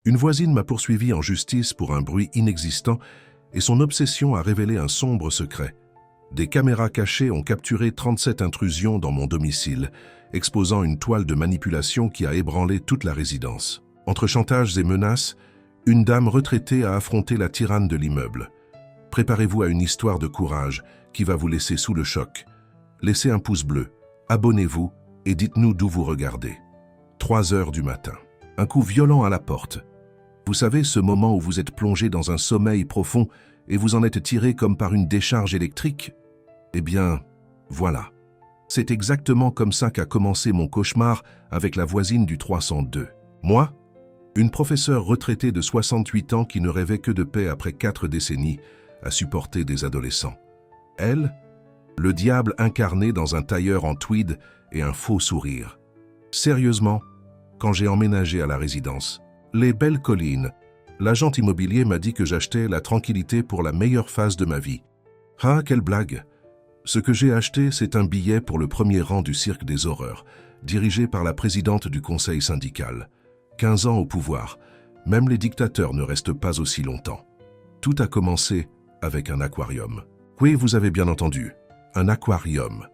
Une voisine m'a poursuivi en justice pour un bruit inexistant et son obsession a révélé un sombre secret. Des caméras cachées ont capturé 37 intrusions dans mon domicile, exposant une toile de manipulation qui a ébranlé toute la résidence. Entre chantages et menaces, une dame retraitée a affronté la tyranne de l'immeuble. Préparez-vous à une histoire de courage qui va vous laisser sous le choc. Laissez un pouce bleu, abonnez-vous et dites-nous d'où vous regardez. 3 heures du matin. Un coup violent à la porte. Vous savez, ce moment où vous êtes plongé dans un sommeil profond et vous en êtes tiré comme par une décharge électrique? Eh bien, voilà. C'est exactement comme ça qu'a commencé mon cauchemar avec la voisine du 302. Moi, une professeure retraitée de 68 ans qui ne rêvait que de paix après 4 décennies à supporter des adolescents. Elle, le diable incarné dans un tailleur en tweed et un faux sourire. Sérieusement, quand j'ai emménagé à la résidence, les belles collines, l'agent immobilier m'a dit que j'achetais la tranquillité pour la meilleure phase de ma vie. Ah, quelle blague! Ce que j'ai acheté, c'est un billet pour le premier rang du Cirque des Horreurs, dirigé par la présidente du conseil syndical. 15 ans au pouvoir, même les dictateurs ne restent pas aussi longtemps. Tout a commencé avec un aquarium. Oui, vous avez bien entendu, un aquarium.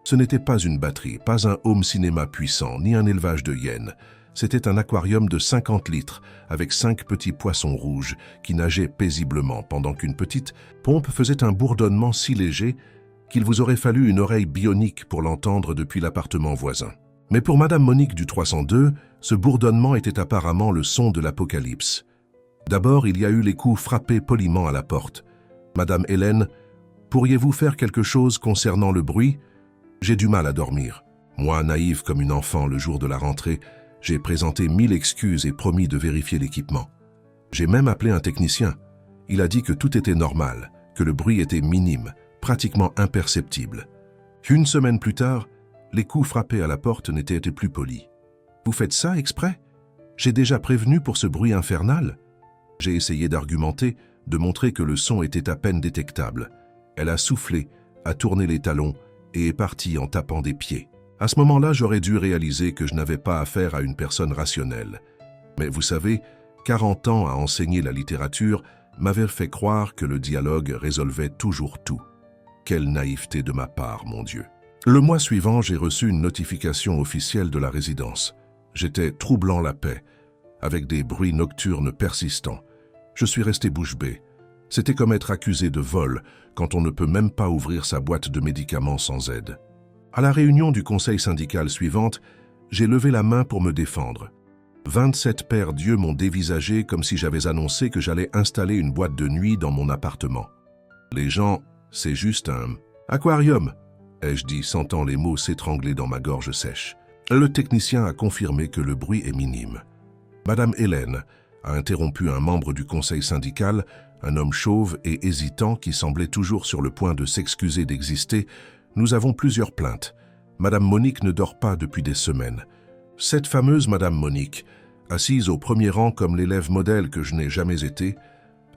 Ce n'était pas une batterie, pas un home cinéma puissant, ni un élevage de hyènes. C'était un aquarium de 50 litres, avec 5 petits poissons rouges qui nageaient paisiblement pendant qu'une petite pompe faisait un bourdonnement si léger qu'il vous aurait fallu une oreille bionique pour l'entendre depuis l'appartement voisin. Mais pour Madame Monique du 302, ce bourdonnement était apparemment le son de l'apocalypse. D'abord, il y a eu les coups frappés poliment à la porte. « Madame Hélène, pourriez-vous faire quelque chose concernant le bruit? J'ai du mal à dormir. » Moi, naïve comme une enfant le jour de la rentrée, j'ai présenté 1000 excuses et promis de vérifier l'équipement. J'ai même appelé un technicien. Il a dit que tout était normal, que le bruit était minime, pratiquement imperceptible. 1 semaine plus tard, les coups frappés à la porte n'étaient plus polis. « Vous faites ça exprès? J'ai déjà prévenu pour ce bruit infernal ?» J'ai essayé d'argumenter, de montrer que le son était à peine détectable. Elle a soufflé, a tourné les talons et est partie en tapant des pieds. À ce moment-là, j'aurais dû réaliser que je n'avais pas affaire à une personne rationnelle. Mais vous savez, 40 ans à enseigner la littérature m'avaient fait croire que le dialogue résolvait toujours tout. Quelle naïveté de ma part, mon Dieu. Le mois suivant, j'ai reçu une notification officielle de la résidence. J'étais troublant la paix, avec des bruits nocturnes persistants. Je suis resté bouche bée. C'était comme être accusé de vol quand on ne peut même pas ouvrir sa boîte de médicaments sans aide. À la réunion du conseil syndical suivante, j'ai levé la main pour me défendre. 27 pères d'yeux m'ont dévisagé comme si j'avais annoncé que j'allais installer une boîte de nuit dans mon appartement. Les gens, c'est juste un aquarium, ai-je dit, sentant les mots s'étrangler dans ma gorge sèche. Le technicien a confirmé que le bruit est minime. Madame Hélène a interrompu un membre du conseil syndical, un homme chauve et hésitant qui semblait toujours sur le point de s'excuser d'exister. Nous avons plusieurs plaintes. Madame Monique ne dort pas depuis des semaines. Cette fameuse Madame Monique, assise au premier rang comme l'élève modèle que je n'ai jamais été,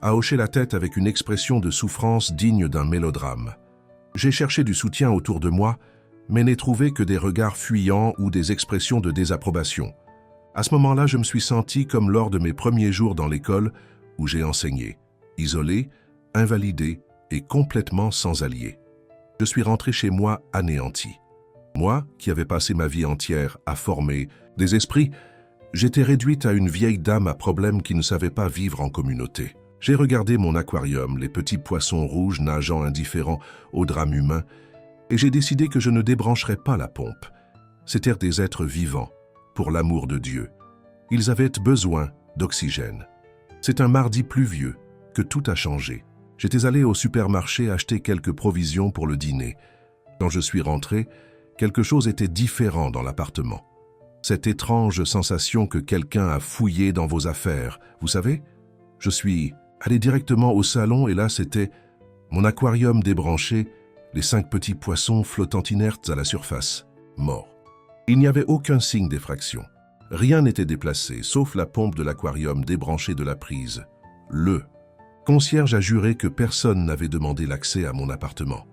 a hoché la tête avec une expression de souffrance digne d'un mélodrame. J'ai cherché du soutien autour de moi, mais n'ai trouvé que des regards fuyants ou des expressions de désapprobation. À ce moment-là, je me suis senti comme lors de mes premiers jours dans l'école où j'ai enseigné, isolé, invalidé et complètement sans alliés. Je suis rentré chez moi anéanti. Moi, qui avais passé ma vie entière à former des esprits, j'étais réduite à une vieille dame à problème qui ne savait pas vivre en communauté. J'ai regardé mon aquarium, les petits poissons rouges nageant indifférents au drame humain, et j'ai décidé que je ne débrancherais pas la pompe. C'étaient des êtres vivants, pour l'amour de Dieu. Ils avaient besoin d'oxygène. C'est un mardi pluvieux que tout a changé. J'étais allé au supermarché acheter quelques provisions pour le dîner. Quand je suis rentré, quelque chose était différent dans l'appartement. Cette étrange sensation que quelqu'un a fouillé dans vos affaires, vous savez? Je suis allé directement au salon et là c'était mon aquarium débranché, les 5 petits poissons flottant inertes à la surface, morts. Il n'y avait aucun signe d'effraction. Rien n'était déplacé, sauf la pompe de l'aquarium débranchée de la prise. Le concierge a juré que personne n'avait demandé l'accès à mon appartement.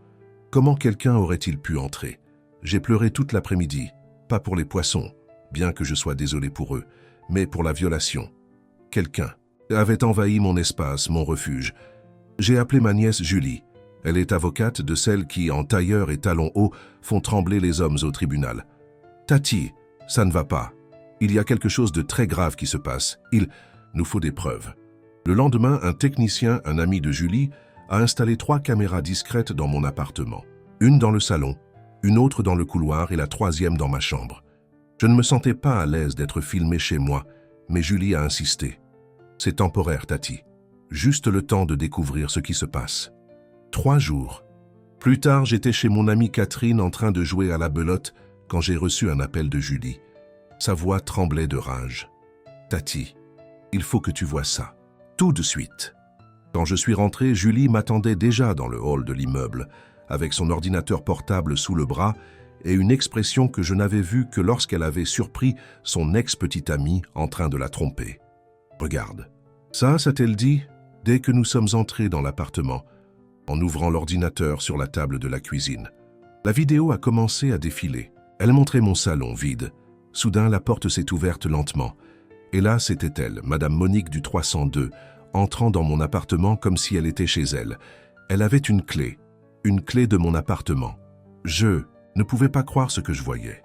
Comment quelqu'un aurait-il pu entrer? J'ai pleuré toute l'après-midi, pas pour les poissons, bien que je sois désolé pour eux, mais pour la violation. quelqu'un avait envahi mon espace, mon refuge. J'ai appelé ma nièce Julie. Elle est avocate de celles qui, en tailleur et talons hauts, font trembler les hommes au tribunal. « Tati, ça ne va pas. Il y a quelque chose de très grave qui se passe. Il nous faut des preuves. » Le lendemain, un technicien, un ami de Julie, a installé 3 caméras discrètes dans mon appartement. Une dans le salon, une autre dans le couloir et la 3e dans ma chambre. Je ne me sentais pas à l'aise d'être filmé chez moi, mais Julie a insisté. « C'est temporaire, Tati. Juste le temps de découvrir ce qui se passe. » 3 jours. Plus tard, j'étais chez mon amie Catherine en train de jouer à la belote quand j'ai reçu un appel de Julie. Sa voix tremblait de rage. « Tati, il faut que tu vois ça. Tout de suite. » Quand je suis rentré, Julie m'attendait déjà dans le hall de l'immeuble, avec son ordinateur portable sous le bras et une expression que je n'avais vue que lorsqu'elle avait surpris son ex-petite amie en train de la tromper. « Regarde. » Ça t-elle dit dès que nous sommes entrés dans l'appartement, en ouvrant l'ordinateur sur la table de la cuisine. La vidéo a commencé à défiler. Elle montrait mon salon vide. Soudain, la porte s'est ouverte lentement. Et là, c'était elle, Madame Monique du 302, entrant dans mon appartement comme si elle était chez elle. Elle avait une clé de mon appartement. Je ne pouvais pas croire ce que je voyais.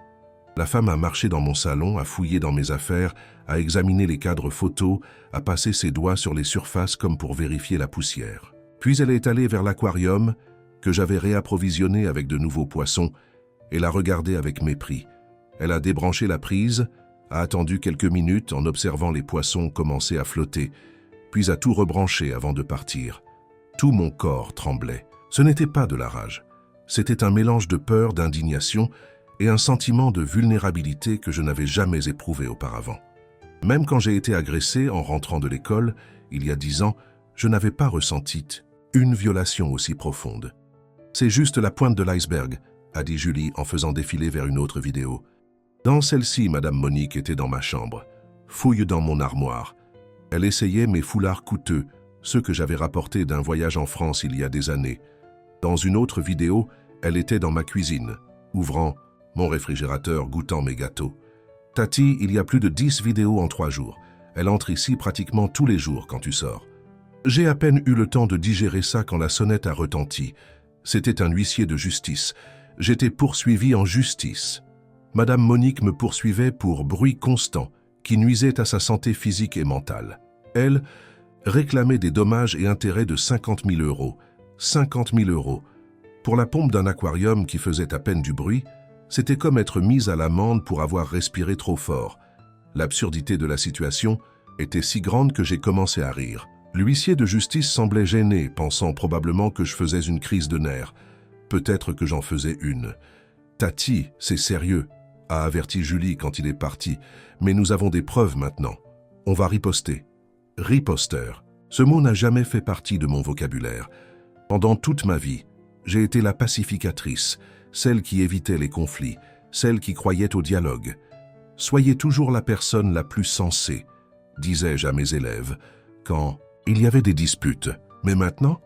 La femme a marché dans mon salon, a fouillé dans mes affaires, a examiné les cadres photos, a passé ses doigts sur les surfaces comme pour vérifier la poussière. Puis elle est allée vers l'aquarium, que j'avais réapprovisionné avec de nouveaux poissons, et l'a regardé avec mépris. Elle a débranché la prise, a attendu quelques minutes en observant les poissons commencer à flotter, puis a tout rebranché avant de partir. Tout mon corps tremblait. Ce n'était pas de la rage. C'était un mélange de peur, d'indignation et un sentiment de vulnérabilité que je n'avais jamais éprouvé auparavant. Même quand j'ai été agressé en rentrant de l'école, il y a 10 ans, je n'avais pas ressenti une violation aussi profonde. « C'est juste la pointe de l'iceberg », a dit Julie en faisant défiler vers une autre vidéo. Dans celle-ci, Madame Monique était dans ma chambre. Fouille dans mon armoire. Elle essayait mes foulards coûteux, ceux que j'avais rapportés d'un voyage en France il y a des années. Dans une autre vidéo, elle était dans ma cuisine, ouvrant mon réfrigérateur, goûtant mes gâteaux. Tati, il y a plus de 10 vidéos en 3 jours. Elle entre ici pratiquement tous les jours quand tu sors. J'ai à peine eu le temps de digérer ça quand la sonnette a retenti. C'était un huissier de justice. J'étais poursuivi en justice. Madame Monique me poursuivait pour bruit constant qui nuisait à sa santé physique et mentale. Elle réclamait des dommages et intérêts de 50 000 euros. 50 000 euros. Pour la pompe d'un aquarium qui faisait à peine du bruit, c'était comme être mise à l'amende pour avoir respiré trop fort. L'absurdité de la situation était si grande que j'ai commencé à rire. L'huissier de justice semblait gêné, pensant probablement que je faisais une crise de nerfs. Peut-être que j'en faisais une. « Tati, c'est sérieux », a averti Julie quand il est parti. « Mais nous avons des preuves maintenant. On va riposter. » Riposteur. Ce mot n'a jamais fait partie de mon vocabulaire. Pendant toute ma vie, j'ai été la pacificatrice, celle qui évitait les conflits, celle qui croyait au dialogue. « Soyez toujours la personne la plus sensée », disais-je à mes élèves, quand il y avait des disputes. Mais maintenant,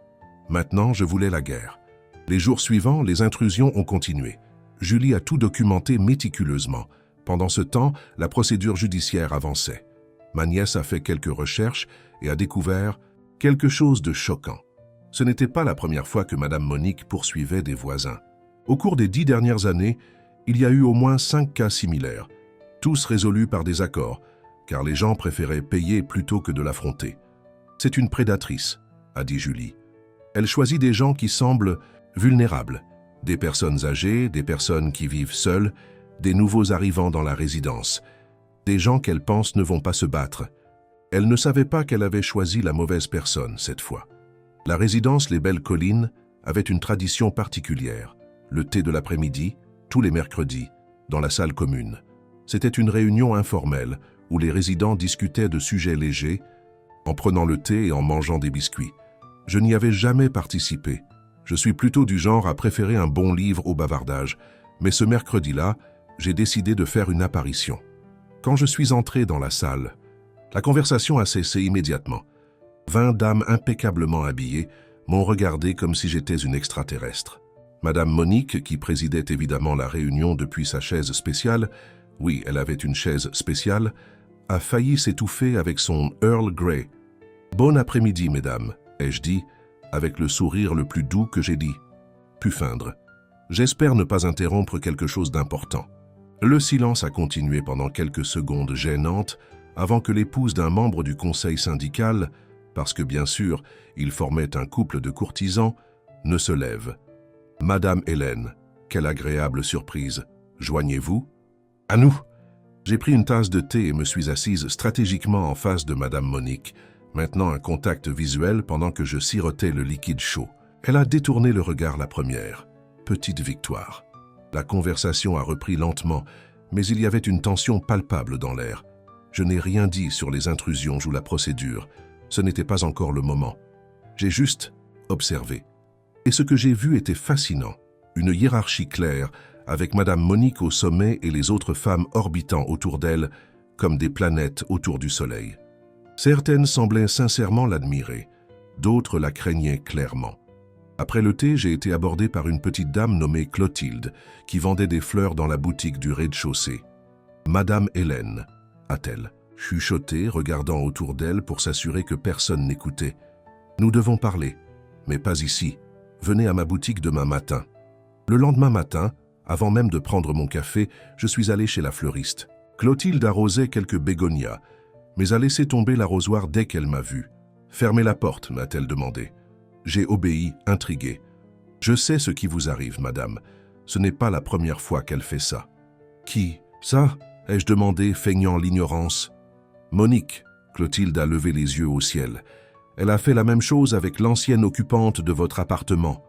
je voulais la guerre. Les jours suivants, les intrusions ont continué. Julie a tout documenté méticuleusement. Pendant ce temps, la procédure judiciaire avançait. Ma nièce a fait quelques recherches et a découvert quelque chose de choquant. Ce n'était pas la première fois que Madame Monique poursuivait des voisins. Au cours des 10 dernières années, il y a eu au moins 5 cas similaires, tous résolus par des accords, car les gens préféraient payer plutôt que de l'affronter. « C'est une prédatrice », a dit Julie. Elle choisit des gens qui semblent vulnérables, des personnes âgées, des personnes qui vivent seules, des nouveaux arrivants dans la résidence, des gens qu'elle pense ne vont pas se battre. Elle ne savait pas qu'elle avait choisi la mauvaise personne cette fois. La résidence Les Belles Collines avait une tradition particulière. Le thé de l'après-midi, tous les mercredis, dans la salle commune. C'était une réunion informelle où les résidents discutaient de sujets légers, en prenant le thé et en mangeant des biscuits. Je n'y avais jamais participé. Je suis plutôt du genre à préférer un bon livre au bavardage, mais ce mercredi-là, j'ai décidé de faire une apparition. Quand je suis entré dans la salle, la conversation a cessé immédiatement. 20 dames impeccablement habillées m'ont regardé comme si j'étais une extraterrestre. Madame Monique, qui présidait évidemment la réunion depuis sa chaise spéciale, oui, elle avait une chaise spéciale, a failli s'étouffer avec son Earl Grey. « Bon après-midi, mesdames », ai-je dit, avec le sourire le plus doux que j'ai dit. Put feindre. « J'espère ne pas interrompre quelque chose d'important. » Le silence a continué pendant quelques secondes gênantes avant que l'épouse d'un membre du conseil syndical, parce que bien sûr, il formait un couple de courtisans, ne se lève. « Madame Hélène, quelle agréable surprise. Joignez-vous ?»« À nous !» J'ai pris une tasse de thé et me suis assise stratégiquement en face de Madame Monique, maintenant un contact visuel pendant que je sirotais le liquide chaud. Elle a détourné le regard la première. Petite victoire. La conversation a repris lentement, mais il y avait une tension palpable dans l'air. Je n'ai rien dit sur les intrusions ou la procédure. Ce n'était pas encore le moment. J'ai juste observé. Et ce que j'ai vu était fascinant. Une hiérarchie claire, avec Madame Monique au sommet et les autres femmes orbitant autour d'elle, comme des planètes autour du Soleil. Certaines semblaient sincèrement l'admirer, d'autres la craignaient clairement. Après le thé, j'ai été abordé par une petite dame nommée Clotilde, qui vendait des fleurs dans la boutique du rez-de-chaussée. « Madame Hélène », a-t-elle chuchoté, regardant autour d'elle pour s'assurer que personne n'écoutait. « Nous devons parler, mais pas ici. Venez à ma boutique demain matin. » Le lendemain matin, avant même de prendre mon café, je suis allé chez la fleuriste. Clotilde arrosait quelques bégonias, mais a laissé tomber l'arrosoir dès qu'elle m'a vu. « Fermez la porte », m'a-t-elle demandé. J'ai obéi, intrigué. « Je sais ce qui vous arrive, madame. Ce n'est pas la première fois qu'elle fait ça. »« Qui ? Ça ?» ai-je demandé, feignant l'ignorance. « Monique », Clotilde a levé les yeux au ciel. « Elle a fait la même chose avec l'ancienne occupante de votre appartement.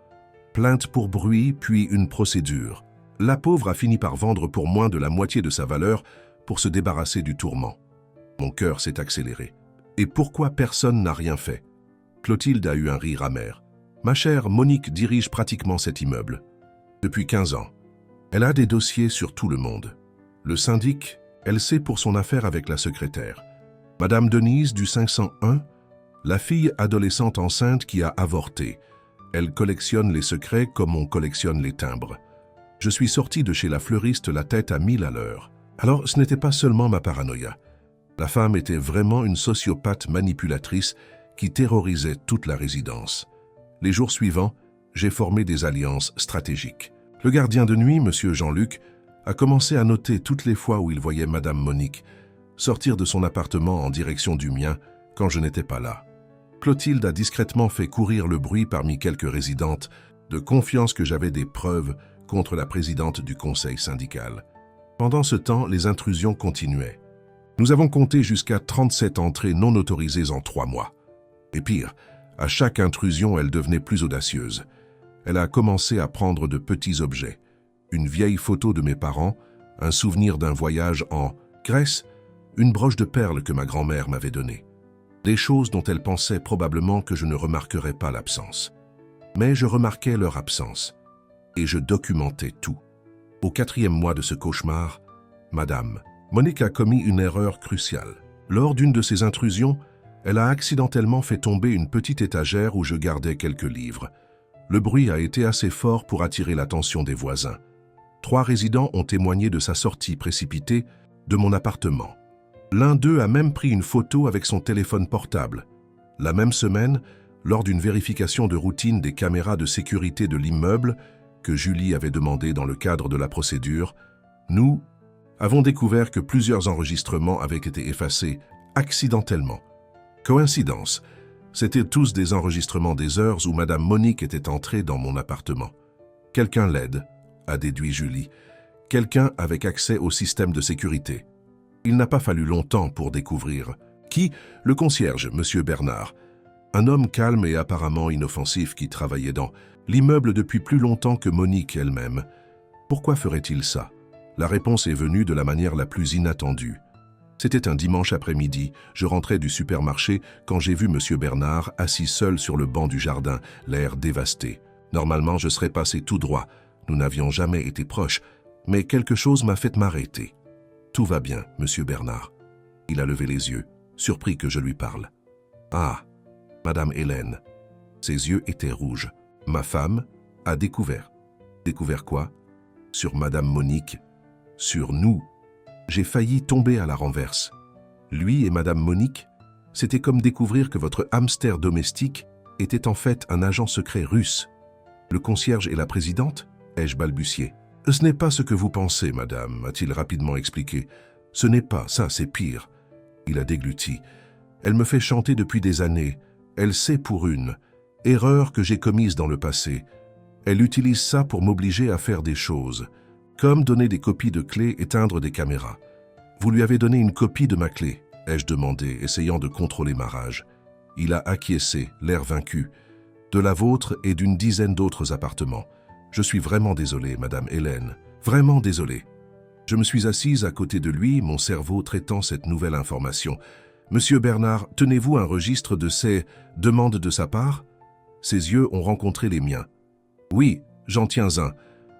Plainte pour bruit, puis une procédure. La pauvre a fini par vendre pour moins de la moitié de sa valeur pour se débarrasser du tourment. » Mon cœur s'est accéléré. Et pourquoi personne n'a rien fait? Clotilde a eu un rire amer. Ma chère Monique dirige pratiquement cet immeuble. Depuis 15 ans. Elle a des dossiers sur tout le monde. Le syndic, elle sait pour son affaire avec la secrétaire. Madame Denise du 501, la fille adolescente enceinte qui a avorté. Elle collectionne les secrets comme on collectionne les timbres. Je suis sorti de chez la fleuriste la tête à 1000 à l'heure. Alors ce n'était pas seulement ma paranoïa. La femme était vraiment une sociopathe manipulatrice qui terrorisait toute la résidence. Les jours suivants, j'ai formé des alliances stratégiques. Le gardien de nuit, Monsieur Jean-Luc, a commencé à noter toutes les fois où il voyait Madame Monique sortir de son appartement en direction du mien quand je n'étais pas là. Clotilde a discrètement fait courir le bruit parmi quelques résidentes, de confiance que j'avais des preuves contre la présidente du conseil syndical. Pendant ce temps, les intrusions continuaient. Nous avons compté jusqu'à 37 entrées non autorisées en 3 mois. Et pire, à chaque intrusion, elle devenait plus audacieuse. Elle a commencé à prendre de petits objets. Une vieille photo de mes parents, un souvenir d'un voyage en Grèce, une broche de perles que ma grand-mère m'avait donnée. Des choses dont elle pensait probablement que je ne remarquerais pas l'absence. Mais je remarquais leur absence. Et je documentais tout. Au 4e mois de ce cauchemar, Madame Monique a commis une erreur cruciale. Lors d'une de ces intrusions, elle a accidentellement fait tomber une petite étagère où je gardais quelques livres. Le bruit a été assez fort pour attirer l'attention des voisins. 3 résidents ont témoigné de sa sortie précipitée de mon appartement. L'un d'eux a même pris une photo avec son téléphone portable. La même semaine, lors d'une vérification de routine des caméras de sécurité de l'immeuble que Julie avait demandé dans le cadre de la procédure, nous avons découvert que plusieurs enregistrements avaient été effacés accidentellement. Coïncidence, c'étaient tous des enregistrements des heures où Madame Monique était entrée dans mon appartement. Quelqu'un l'aide, a déduit Julie. Quelqu'un avec accès au système de sécurité. Il n'a pas fallu longtemps pour découvrir. Qui? Le concierge, Monsieur Bernard. Un homme calme et apparemment inoffensif qui travaillait dans l'immeuble depuis plus longtemps que Monique elle-même. Pourquoi ferait-il ça? La réponse est venue de la manière la plus inattendue. C'était un dimanche après-midi, je rentrais du supermarché quand j'ai vu Monsieur Bernard assis seul sur le banc du jardin, l'air dévasté. Normalement, je serais passé tout droit. Nous n'avions jamais été proches, mais quelque chose m'a fait m'arrêter. « Tout va bien, Monsieur Bernard. » Il a levé les yeux, surpris que je lui parle. « Ah, Madame Hélène. » Ses yeux étaient rouges. Ma femme a découvert. Découvert quoi? Sur Madame Monique. Sur nous. J'ai failli tomber à la renverse. Lui et Madame Monique, c'était comme découvrir que votre hamster domestique était en fait un agent secret russe. Le concierge et la présidente, ai-je balbutié. Ce n'est pas ce que vous pensez, madame, a-t-il rapidement expliqué. Ce n'est pas, ça c'est pire. Il a dégluti. Elle me fait chanter depuis des années. Elle sait pour une erreur que j'ai commise dans le passé. Elle utilise ça pour m'obliger à faire des choses, comme donner des copies de clés, éteindre des caméras. Vous lui avez donné une copie de ma clé, ai-je demandé, essayant de contrôler ma rage. Il a acquiescé, l'air vaincu. De la vôtre et d'une dizaine d'autres appartements. Je suis vraiment désolé, Madame Hélène, vraiment désolé. Je me suis assise à côté de lui, mon cerveau traitant cette nouvelle information. Monsieur Bernard, tenez-vous un registre de ces demandes de sa part? Ses yeux ont rencontré les miens. Oui, j'en tiens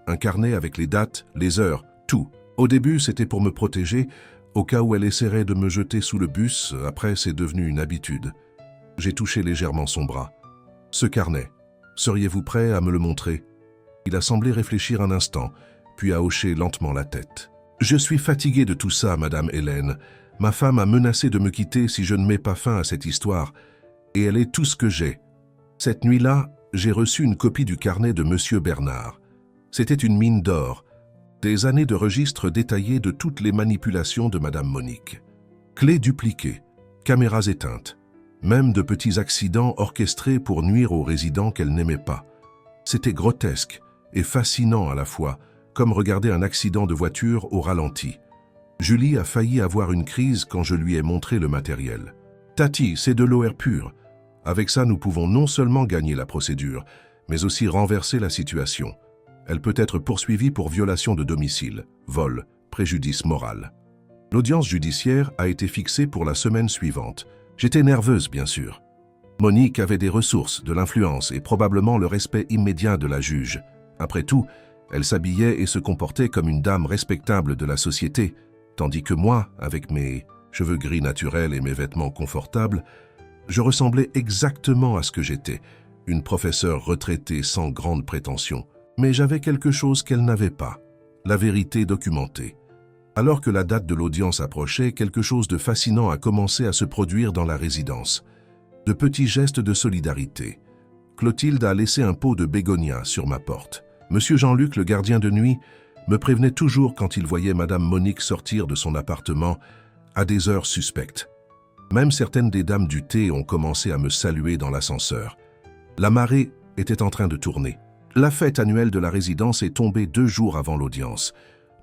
un carnet avec les dates, les heures, tout. Au début, c'était pour me protéger, au cas où elle essaierait de me jeter sous le bus, après c'est devenu une habitude. J'ai touché légèrement son bras. Ce carnet, seriez-vous prêt à me le montrer? Il a semblé réfléchir un instant, puis a hoché lentement la tête. Je suis fatigué de tout ça, Madame Hélène. Ma femme a menacé de me quitter si je ne mets pas fin à cette histoire, et elle est tout ce que j'ai. Cette nuit-là, j'ai reçu une copie du carnet de Monsieur Bernard. C'était une mine d'or, des années de registres détaillés de toutes les manipulations de Madame Monique. Clés dupliquées, caméras éteintes, même de petits accidents orchestrés pour nuire aux résidents qu'elle n'aimait pas. C'était grotesque et fascinant à la fois, comme regarder un accident de voiture au ralenti. Julie a failli avoir une crise quand je lui ai montré le matériel. « Tati, c'est de l'OR pur. Avec ça, nous pouvons non seulement gagner la procédure, mais aussi renverser la situation. Elle peut être poursuivie pour violation de domicile, vol, préjudice moral. » L'audience judiciaire a été fixée pour la semaine suivante. J'étais nerveuse, bien sûr. Monique avait des ressources, de l'influence et probablement le respect immédiat de la juge. Après tout, elle s'habillait et se comportait comme une dame respectable de la société, tandis que moi, avec mes cheveux gris naturels et mes vêtements confortables, je ressemblais exactement à ce que j'étais, une professeure retraitée sans grande prétention. Mais j'avais quelque chose qu'elle n'avait pas, la vérité documentée. Alors que la date de l'audience approchait, quelque chose de fascinant a commencé à se produire dans la résidence. De petits gestes de solidarité. Clotilde a laissé un pot de bégonia sur ma porte. Monsieur Jean-Luc, le gardien de nuit, me prévenait toujours quand il voyait Madame Monique sortir de son appartement à des heures suspectes. Même certaines des dames du thé ont commencé à me saluer dans l'ascenseur. La marée était en train de tourner. La fête annuelle de la résidence est tombée 2 jours avant l'audience.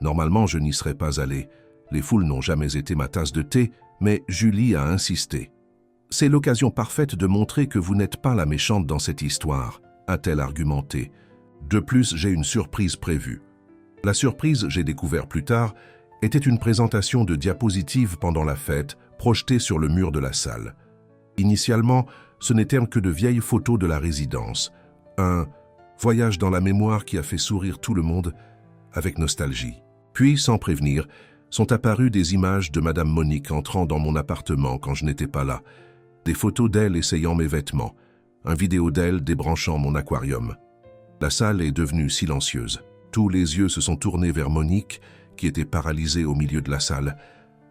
Normalement, je n'y serais pas allé. Les foules n'ont jamais été ma tasse de thé, mais Julie a insisté. « C'est l'occasion parfaite de montrer que vous n'êtes pas la méchante dans cette histoire », a-t-elle argumenté. De plus, j'ai une surprise prévue. La surprise, j'ai découvert plus tard, était une présentation de diapositives pendant la fête, projetée sur le mur de la salle. Initialement, ce n'étaient que de vieilles photos de la résidence. Un voyage dans la mémoire qui a fait sourire tout le monde avec nostalgie. Puis, sans prévenir, sont apparues des images de Madame Monique entrant dans mon appartement quand je n'étais pas là, des photos d'elle essayant mes vêtements, un vidéo d'elle débranchant mon aquarium. La salle est devenue silencieuse. Tous les yeux se sont tournés vers Monique, qui était paralysée au milieu de la salle,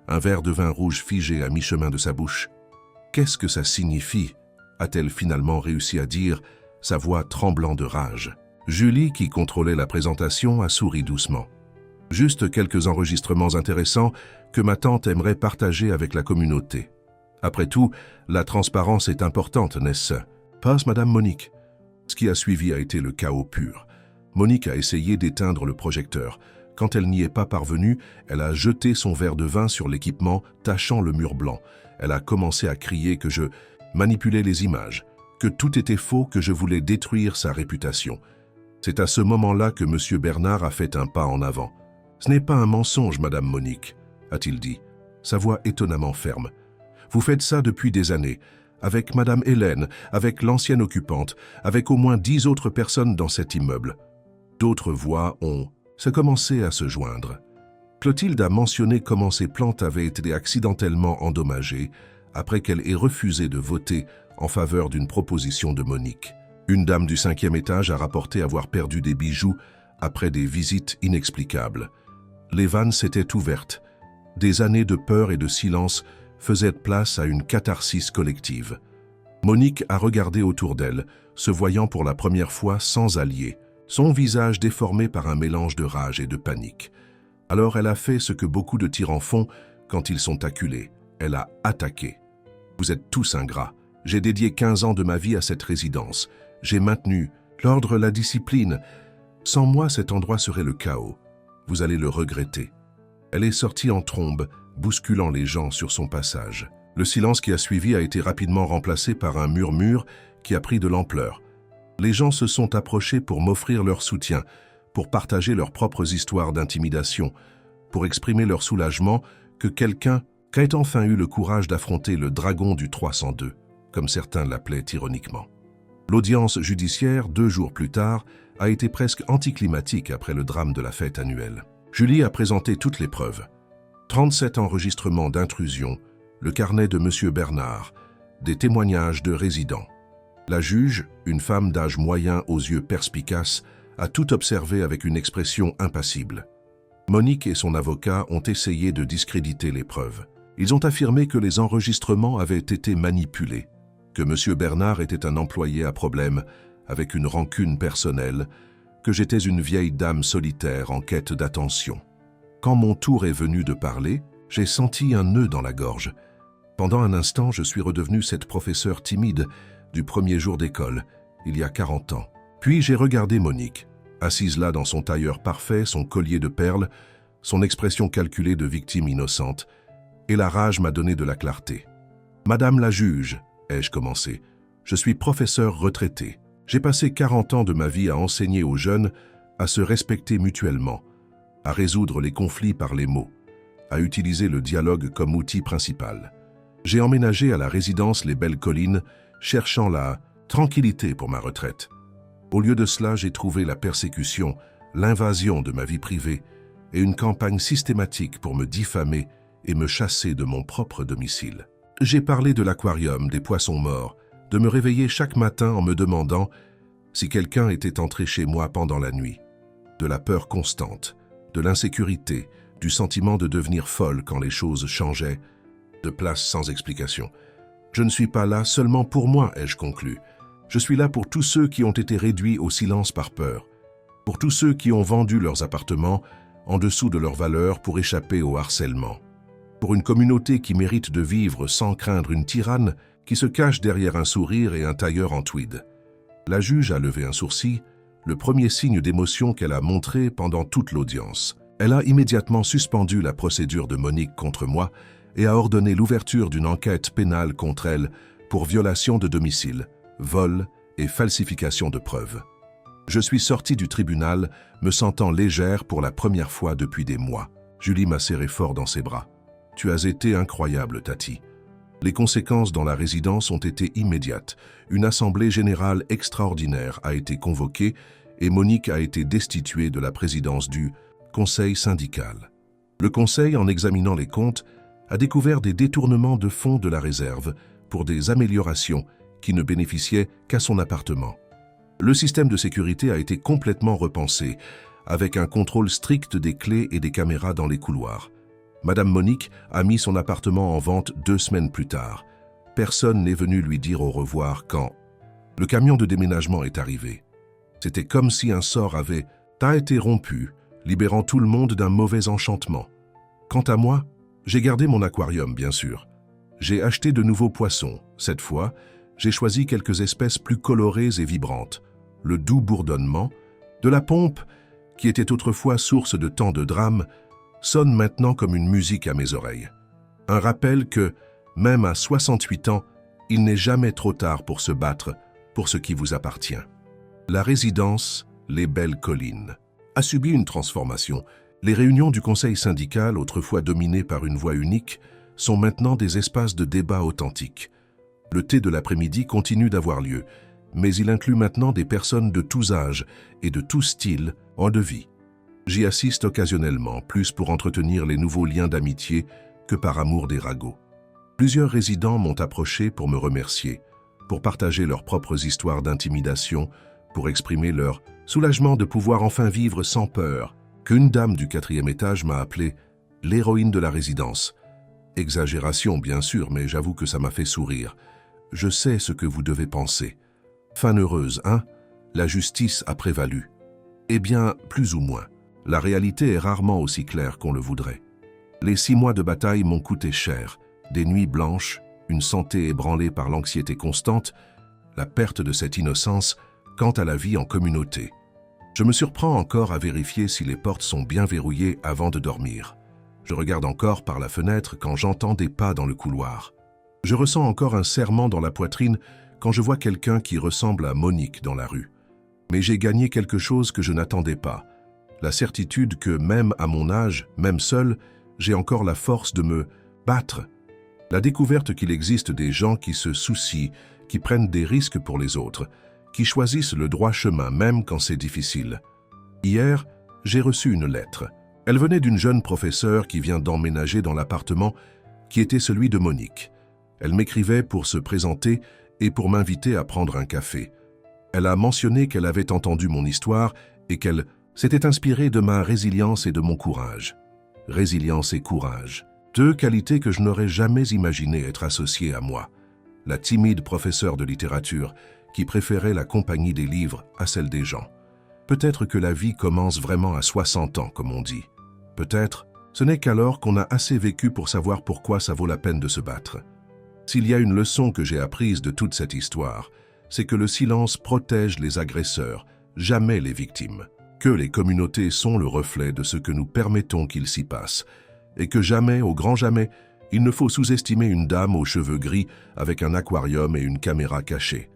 un verre de vin rouge figé à mi-chemin de sa bouche. « Qu'est-ce que ça signifie ?» a-t-elle finalement réussi à dire, sa voix tremblant de rage. Julie, qui contrôlait la présentation, a souri doucement. Juste quelques enregistrements intéressants que ma tante aimerait partager avec la communauté. Après tout, la transparence est importante, n'est-ce? Passe, Madame Monique. Ce qui a suivi a été le chaos pur. Monique a essayé d'éteindre le projecteur. Quand elle n'y est pas parvenue, elle a jeté son verre de vin sur l'équipement, tachant le mur blanc. Elle a commencé à crier que je manipulais les images, que tout était faux, que je voulais détruire sa réputation. C'est à ce moment-là que M. Bernard a fait un pas en avant. « Ce n'est pas un mensonge, Madame Monique », a-t-il dit, sa voix étonnamment ferme. « Vous faites ça depuis des années, avec Madame Hélène, avec l'ancienne occupante, avec au moins 10 autres personnes dans cet immeuble. » D'autres voix ont commencé à se joindre. Clotilde a mentionné comment ses plantes avaient été accidentellement endommagées après qu'elle ait refusé de voter en faveur d'une proposition de Monique. Une dame du 5e étage a rapporté avoir perdu des bijoux après des visites inexplicables. Les vannes s'étaient ouvertes. Des années de peur et de silence faisait place à une catharsis collective. Monique a regardé autour d'elle, se voyant pour la première fois sans allié, son visage déformé par un mélange de rage et de panique. Alors elle a fait ce que beaucoup de tyrans font quand ils sont acculés. Elle a attaqué. Vous êtes tous ingrats. J'ai dédié 15 ans de ma vie à cette résidence. J'ai maintenu l'ordre, la discipline. Sans moi, cet endroit serait le chaos. Vous allez le regretter. Elle est sortie en trombe, bousculant les gens sur son passage. Le silence qui a suivi a été rapidement remplacé par un murmure qui a pris de l'ampleur. Les gens se sont approchés pour m'offrir leur soutien, pour partager leurs propres histoires d'intimidation, pour exprimer leur soulagement que quelqu'un ait enfin eu le courage d'affronter le dragon du 302, comme certains l'appelaient ironiquement. L'audience judiciaire, 2 jours plus tard, a été presque anticlimatique après le drame de la fête annuelle. Julie a présenté toutes les preuves. 37 enregistrements d'intrusion, le carnet de M. Bernard, des témoignages de résidents. La juge, une femme d'âge moyen aux yeux perspicaces, a tout observé avec une expression impassible. Monique et son avocat ont essayé de discréditer les preuves. Ils ont affirmé que les enregistrements avaient été manipulés, que M. Bernard était un employé à problème, avec une rancune personnelle, que j'étais une vieille dame solitaire en quête d'attention. Quand mon tour est venu de parler, j'ai senti un nœud dans la gorge. Pendant un instant, je suis redevenu cette professeure timide du premier jour d'école, il y a 40 ans. Puis j'ai regardé Monique, assise là dans son tailleur parfait, son collier de perles, son expression calculée de victime innocente, et la rage m'a donné de la clarté. « Madame la juge », ai-je commencé, « je suis professeur retraité. J'ai passé 40 ans de ma vie à enseigner aux jeunes à se respecter mutuellement, à résoudre les conflits par les mots, à utiliser le dialogue comme outil principal. J'ai emménagé à la résidence Les Belles Collines, cherchant la tranquillité pour ma retraite. Au lieu de cela, j'ai trouvé la persécution, l'invasion de ma vie privée et une campagne systématique pour me diffamer et me chasser de mon propre domicile. J'ai parlé de l'aquarium, des poissons morts, de me réveiller chaque matin en me demandant si quelqu'un était entré chez moi pendant la nuit, de la peur constante, de l'insécurité, du sentiment de devenir folle quand les choses changeaient, de place sans explication. Je ne suis pas là seulement pour moi, ai-je conclu. Je suis là pour tous ceux qui ont été réduits au silence par peur, pour tous ceux qui ont vendu leurs appartements en dessous de leur valeur pour échapper au harcèlement, pour une communauté qui mérite de vivre sans craindre une tyranne qui se cache derrière un sourire et un tailleur en tweed. La juge a levé un sourcil, le premier signe d'émotion qu'elle a montré pendant toute l'audience. Elle a immédiatement suspendu la procédure de Monique contre moi et a ordonné l'ouverture d'une enquête pénale contre elle pour violation de domicile, vol et falsification de preuves. Je suis sorti du tribunal, me sentant légère pour la première fois depuis des mois. Julie m'a serré fort dans ses bras. « Tu as été incroyable, Tati. » Les conséquences dans la résidence ont été immédiates. Une assemblée générale extraordinaire a été convoquée et Monique a été destituée de la présidence du conseil syndical. Le conseil, en examinant les comptes, a découvert des détournements de fonds de la réserve pour des améliorations qui ne bénéficiaient qu'à son appartement. Le système de sécurité a été complètement repensé, avec un contrôle strict des clés et des caméras dans les couloirs. Madame Monique a mis son appartement en vente 2 semaines plus tard. Personne n'est venu lui dire au revoir quand le camion de déménagement est arrivé. C'était comme si un sort avait été rompu, libérant tout le monde d'un mauvais enchantement. Quant à moi, j'ai gardé mon aquarium, bien sûr. J'ai acheté de nouveaux poissons. Cette fois, j'ai choisi quelques espèces plus colorées et vibrantes. Le doux bourdonnement de la pompe, qui était autrefois source de tant de drames, sonne maintenant comme une musique à mes oreilles. Un rappel que, même à 68 ans, il n'est jamais trop tard pour se battre pour ce qui vous appartient. La résidence Les Belles Collines a subi une transformation. Les réunions du conseil syndical, autrefois dominées par une voix unique, sont maintenant des espaces de débat authentiques. Le thé de l'après-midi continue d'avoir lieu, mais il inclut maintenant des personnes de tous âges et de tous styles en de vie. J'y assiste occasionnellement, plus pour entretenir les nouveaux liens d'amitié que par amour des ragots. Plusieurs résidents m'ont approché pour me remercier, pour partager leurs propres histoires d'intimidation, pour exprimer leur soulagement de pouvoir enfin vivre sans peur, qu'une dame du 4e étage m'a appelé l'héroïne de la résidence. Exagération, bien sûr, mais j'avoue que ça m'a fait sourire. Je sais ce que vous devez penser. Fin heureuse, hein? La justice a prévalu. Eh bien, plus ou moins. La réalité est rarement aussi claire qu'on le voudrait. Les 6 mois de bataille m'ont coûté cher. Des nuits blanches, une santé ébranlée par l'anxiété constante, la perte de cette innocence quant à la vie en communauté. Je me surprends encore à vérifier si les portes sont bien verrouillées avant de dormir. Je regarde encore par la fenêtre quand j'entends des pas dans le couloir. Je ressens encore un serrement dans la poitrine quand je vois quelqu'un qui ressemble à Monique dans la rue. Mais j'ai gagné quelque chose que je n'attendais pas. La certitude que même à mon âge, même seul, j'ai encore la force de me battre. La découverte qu'il existe des gens qui se soucient, qui prennent des risques pour les autres, qui choisissent le droit chemin même quand c'est difficile. Hier, j'ai reçu une lettre. Elle venait d'une jeune professeure qui vient d'emménager dans l'appartement qui était celui de Monique. Elle m'écrivait pour se présenter et pour m'inviter à prendre un café. Elle a mentionné qu'elle avait entendu mon histoire et qu'elle s'était inspirée de ma résilience et de mon courage. Résilience et courage, 2 qualités que je n'aurais jamais imaginé être associées à moi. La timide professeure de littérature qui préférait la compagnie des livres à celle des gens. Peut-être que la vie commence vraiment à 60 ans, comme on dit. Peut-être, ce n'est qu'alors qu'on a assez vécu pour savoir pourquoi ça vaut la peine de se battre. S'il y a une leçon que j'ai apprise de toute cette histoire, c'est que le silence protège les agresseurs, jamais les victimes. Que les communautés sont le reflet de ce que nous permettons qu'il s'y passe, et que jamais, au grand jamais, il ne faut sous-estimer une dame aux cheveux gris avec un aquarium et une caméra cachée.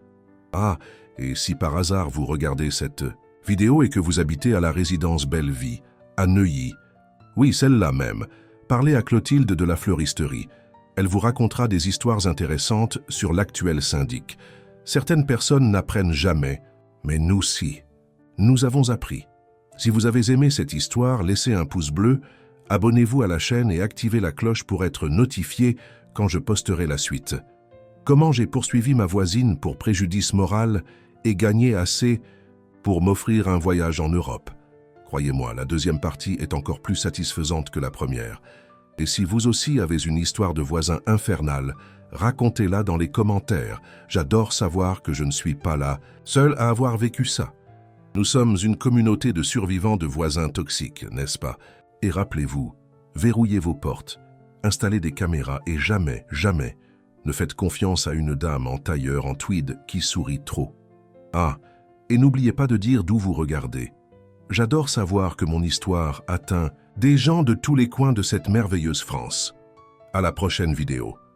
Ah, et si par hasard vous regardez cette vidéo et que vous habitez à la résidence Belle-Vie, à Neuilly, oui, celle-là même, parlez à Clotilde de la fleuristerie. Elle vous racontera des histoires intéressantes sur l'actuel syndic. Certaines personnes n'apprennent jamais, mais nous si. Nous avons appris. Si vous avez aimé cette histoire, laissez un pouce bleu, abonnez-vous à la chaîne et activez la cloche pour être notifié quand je posterai la suite. Comment j'ai poursuivi ma voisine pour préjudice moral et gagné assez pour m'offrir un voyage en Europe. Croyez-moi, la deuxième partie est encore plus satisfaisante que la première. Et si vous aussi avez une histoire de voisin infernal, racontez-la dans les commentaires. J'adore savoir que je ne suis pas là, seul à avoir vécu ça. Nous sommes une communauté de survivants de voisins toxiques, n'est-ce pas? Et rappelez-vous, verrouillez vos portes, installez des caméras et jamais, jamais, ne faites confiance à une dame en tailleur en tweed qui sourit trop. Ah, et n'oubliez pas de dire d'où vous regardez. J'adore savoir que mon histoire atteint des gens de tous les coins de cette merveilleuse France. À la prochaine vidéo.